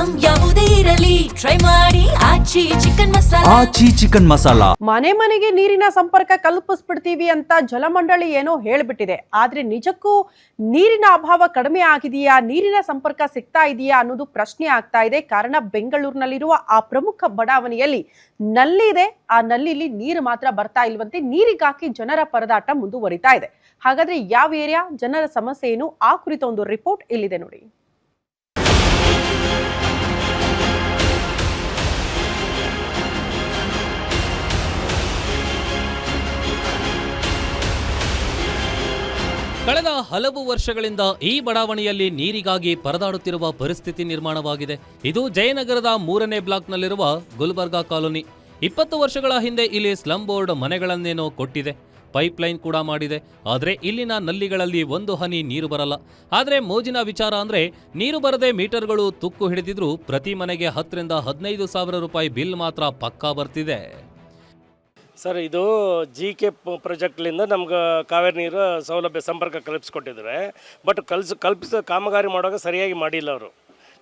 Item ಯಾವುದೇ ಇರಲಿ try ಮಾಡಿ ಆಚಿ ಚಿಕನ್ ಮಸಾಲಾ. ಮನೆ ಮನೆಗೆ ನೀರಿನ ಸಂಪರ್ಕ ಕಲ್ಪಿಸ್ಬಿಡ್ತೀವಿ ಅಂತ ಜಲಮಂಡಳಿ ಏನೋ ಹೇಳ್ಬಿಟ್ಟಿದೆ. ಆದ್ರೆ ನಿಜಕ್ಕೂ ನೀರಿನ ಅಭಾವ ಕಡಿಮೆ ಆಗಿದೆಯಾ, ನೀರಿನ ಸಂಪರ್ಕ ಸಿಗ್ತಾ ಇದೆಯಾ ಅನ್ನೋದು ಪ್ರಶ್ನೆ ಆಗ್ತಾ ಇದೆ. ಕಾರಣ ಬೆಂಗಳೂರಿನಲ್ಲಿರುವ ಆ ಪ್ರಮುಖ ಬಡಾವಣೆಯಲ್ಲಿ ನಲ್ಲಿ ಇದೆ. ಆ ನಲ್ಲಿಲಿ ನೀರು ಮಾತ್ರ ಬರ್ತಾ ಇಲ್ವಂತೆ. ನೀರಿಗಾಗಿ ಜನರ ಪರದಾಟ ಮುಂದುವರಿತಾ ಇದೆ. ಹಾಗಾದ್ರೆ ಯಾವ ಏರಿಯಾ, ಜನರ ಸಮಸ್ಯೆ ಏನು, ಆ ಕುರಿತ ಒಂದು ರಿಪೋರ್ಟ್ ಇಲ್ಲಿದೆ ನೋಡಿ. ಕಳೆದ ಹಲವು ವರ್ಷಗಳಿಂದ ಈ ಬಡಾವಣೆಯಲ್ಲಿ ನೀರಿಗಾಗಿ ಪರದಾಡುತ್ತಿರುವ ಪರಿಸ್ಥಿತಿ ನಿರ್ಮಾಣವಾಗಿದೆ. ಇದು ಜಯನಗರದ 3ನೇ ಬ್ಲಾಕ್ನಲ್ಲಿರುವ ಗುಲ್ಬರ್ಗಾ ಕಾಲೋನಿ. 20 ವರ್ಷಗಳ ಹಿಂದೆ ಇಲ್ಲಿ ಸ್ಲಂ ಬೋರ್ಡ್ ಮನೆಗಳನ್ನೇನೋ ಕೊಟ್ಟಿದೆ, ಪೈಪ್ಲೈನ್ ಕೂಡ ಮಾಡಿದೆ. ಆದರೆ ಇಲ್ಲಿನ ನಲ್ಲಿಗಳಲ್ಲಿ ಒಂದು ಹನಿ ನೀರು ಬರಲ್ಲ. ಆದರೆ ಮೋಜಿನ ವಿಚಾರ ಅಂದ್ರೆ ನೀರು ಬರದೆ ಮೀಟರ್ಗಳು ತುಕ್ಕು ಹಿಡಿದಿದ್ರು ಪ್ರತಿ ಮನೆಗೆ 10 ರಿಂದ 15 ಸಾವಿರ ರೂಪಾಯಿ ಬಿಲ್ ಮಾತ್ರ ಪಕ್ಕಾ ಬರ್ತಿದೆ. ಸರ್, ಇದು GK ಪ್ರಾಜೆಕ್ಟ್ಲಿಂದ ನಮ್ಗೆ ಕಾವೇರಿ ನೀರು ಸೌಲಭ್ಯ ಸಂಪರ್ಕ ಕಲ್ಪಿಸ್ಕೊಟ್ಟಿದ್ದಾರೆ. ಬಟ್ ಕಲ್ಪಿಸೋ ಕಾಮಗಾರಿ ಮಾಡುವಾಗ ಸರಿಯಾಗಿ ಮಾಡಿಲ್ಲ ಅವರು.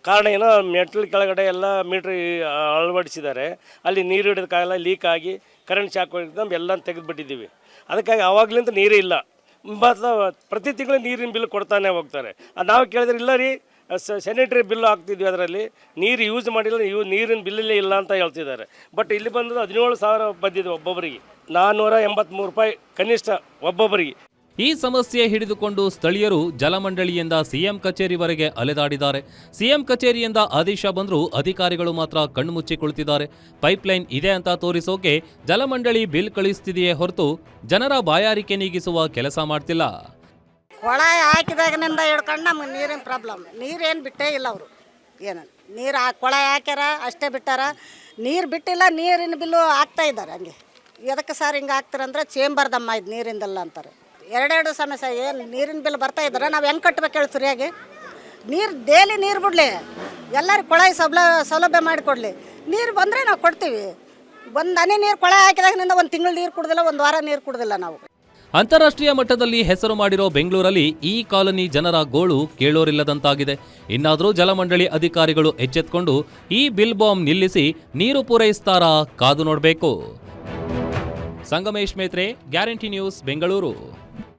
ಕಾರಣ ಏನೋ ಮೆಟ್ಲ್ ಕೆಳಗಡೆ ಎಲ್ಲ ಮೀಟ್ರ್ ಅಳವಡಿಸಿದ್ದಾರೆ. ಅಲ್ಲಿ ನೀರು ಹಿಡಿದಕ್ಕಾಗಲ್ಲ, ಲೀಕ್ ಆಗಿ ಕರೆಂಟ್ ಶಾಕ್ ಹೊಡೆದು ಎಲ್ಲ ತೆಗೆದುಬಿಟ್ಟಿದ್ದೀವಿ. ಅದಕ್ಕಾಗಿ ಆವಾಗಲಿಂದ ನೀರೇ ಇಲ್ಲ. ಪ್ರತಿ ತಿಂಗಳು ನೀರಿನ ಬಿಲ್ ಕೊಡ್ತಾನೆ ಹೋಗ್ತಾರೆ. ನಾವು ಕೇಳಿದ್ರೆ ಇಲ್ಲ ರೀ, ಸ್ಯಾನಿಟರಿ ಬಿಲ್ಲು ಹಾಕ್ತಿದ್ವಿ, ಅದರಲ್ಲಿ ನೀರು ಯೂಸ್ ಮಾಡಿಲ್ಲ, ನೀರಿನ ಬಿಲ್ಲೇ ಇಲ್ಲ ಅಂತ ಹೇಳ್ತಿದ್ದಾರೆ. ಬಟ್ ಇಲ್ಲಿ ಬಂದು 17,000 ಬಂದಿದೆ ಒಬ್ಬೊಬ್ಬರಿಗೆ, 483 ರೂಪಾಯಿ ಕನಿಷ್ಠ ಒಬ್ಬೊಬ್ಬರಿಗೆ. ಈ ಸಮಸ್ಯೆ ಹಿಡಿದುಕೊಂಡು ಸ್ಥಳೀಯರು ಜಲಮಂಡಳಿಯಿಂದ ಸಿಎಂ ಕಚೇರಿವರೆಗೆ ಅಲೆದಾಡಿದ್ದಾರೆ. ಸಿಎಂ ಕಚೇರಿಯಿಂದ ಆದೇಶ ಬಂದರೂ ಅಧಿಕಾರಿಗಳು ಮಾತ್ರ ಕಣ್ಮುಚ್ಚಿ ಕುಳಿತಿದ್ದಾರೆ. ಪೈಪ್ಲೈನ್ ಇದೆ ಅಂತ ತೋರಿಸೋಕೆ ಜಲಮಂಡಳಿ ಬಿಲ್ ಕಳಿಸ್ತಿದೆಯೇ ಹೊರತು ಜನರ ಬಾಯಾರಿಕೆ ನೀಗಿಸುವ ಕೆಲಸ ಮಾಡ್ತಿಲ್ಲ. ಕೊಳಾಯಿ ಹಾಕಿದಾಗಿನಿಂದ ಹಿಡ್ಕೊಂಡು ನಮ್ಗೆ ನೀರಿನ ಪ್ರಾಬ್ಲಮ್. ನೀರೇನು ಬಿಟ್ಟೇ ಇಲ್ಲ ಅವರು. ಏನು ನೀರು ಕೊಳಾಯಿ ಹಾಕ್ಯಾರ ಅಷ್ಟೇ ಬಿಟ್ಟಾರ, ನೀರು ಬಿಟ್ಟಿಲ್ಲ. ನೀರಿನ ಬಿಲ್ಲು ಹಾಕ್ತಾ ಇದ್ದಾರೆ. ಹಂಗೆ ಎದಕ್ಕೆ ಸರ್ ಹಿಂಗೆ ಹಾಕ್ತಾರಂದ್ರೆ ಚೇಂಬರ್ದಮ್ಮ ಇದು ನೀರಿಂದಲ್ಲ ಅಂತಾರೆ. ಎರಡೆರಡು ಸಮಸ್ಯೆ. ಏನು ನೀರಿನ ಬಿಲ್ ಬರ್ತಾ ಇದ್ದಾರೆ, ನಾವು ಹೆಂಗೆ ಕಟ್ಬೇಕು ಹೇಳಿ ಸರಿಯಾಗಿ? ನೀರು ಡೈಲಿ ನೀರು ಬಿಡಲಿ, ಎಲ್ಲರೂ ಕೊಳಾಯಿ ಸೌಲಭ್ಯ ಮಾಡಿಕೊಡ್ಲಿ. ನೀರು ಬಂದರೆ ನಾವು ಕೊಡ್ತೀವಿ. ಒಂದು ಹನಿ ನೀರು ಕೊಳಾಯಿ ಹಾಕಿದಾಗಿನಿಂದ ಒಂದು ತಿಂಗಳು ನೀರು ಕುಡ್ದಿಲ್ಲ, ಒಂದು ವಾರ ನೀರು ಕುಡ್ದಿಲ್ಲ ನಾವು. ಅಂತಾರಾಷ್ಟ್ರೀಯ ಮಟ್ಟದಲ್ಲಿ ಹೆಸರು ಮಾಡಿರೋ ಬೆಂಗಳೂರಲ್ಲಿ ಈ ಕಾಲನಿ ಜನರ ಗೋಳು ಕೇಳೋರಿಲ್ಲದಂತಾಗಿದೆ. ಇನ್ನಾದರೂ ಜಲಮಂಡಳಿ ಅಧಿಕಾರಿಗಳು ಎಚ್ಚೆತ್ಕೊಂಡು ಈ ಬಿಲ್ ಬಾಂಬ್ ನಿಲ್ಲಿಸಿ ನೀರು ಪೂರೈಸ್ತಾರಾ ಕಾದು ನೋಡಬೇಕು. Sangamesh Metre, guarantee news, Bengaluru.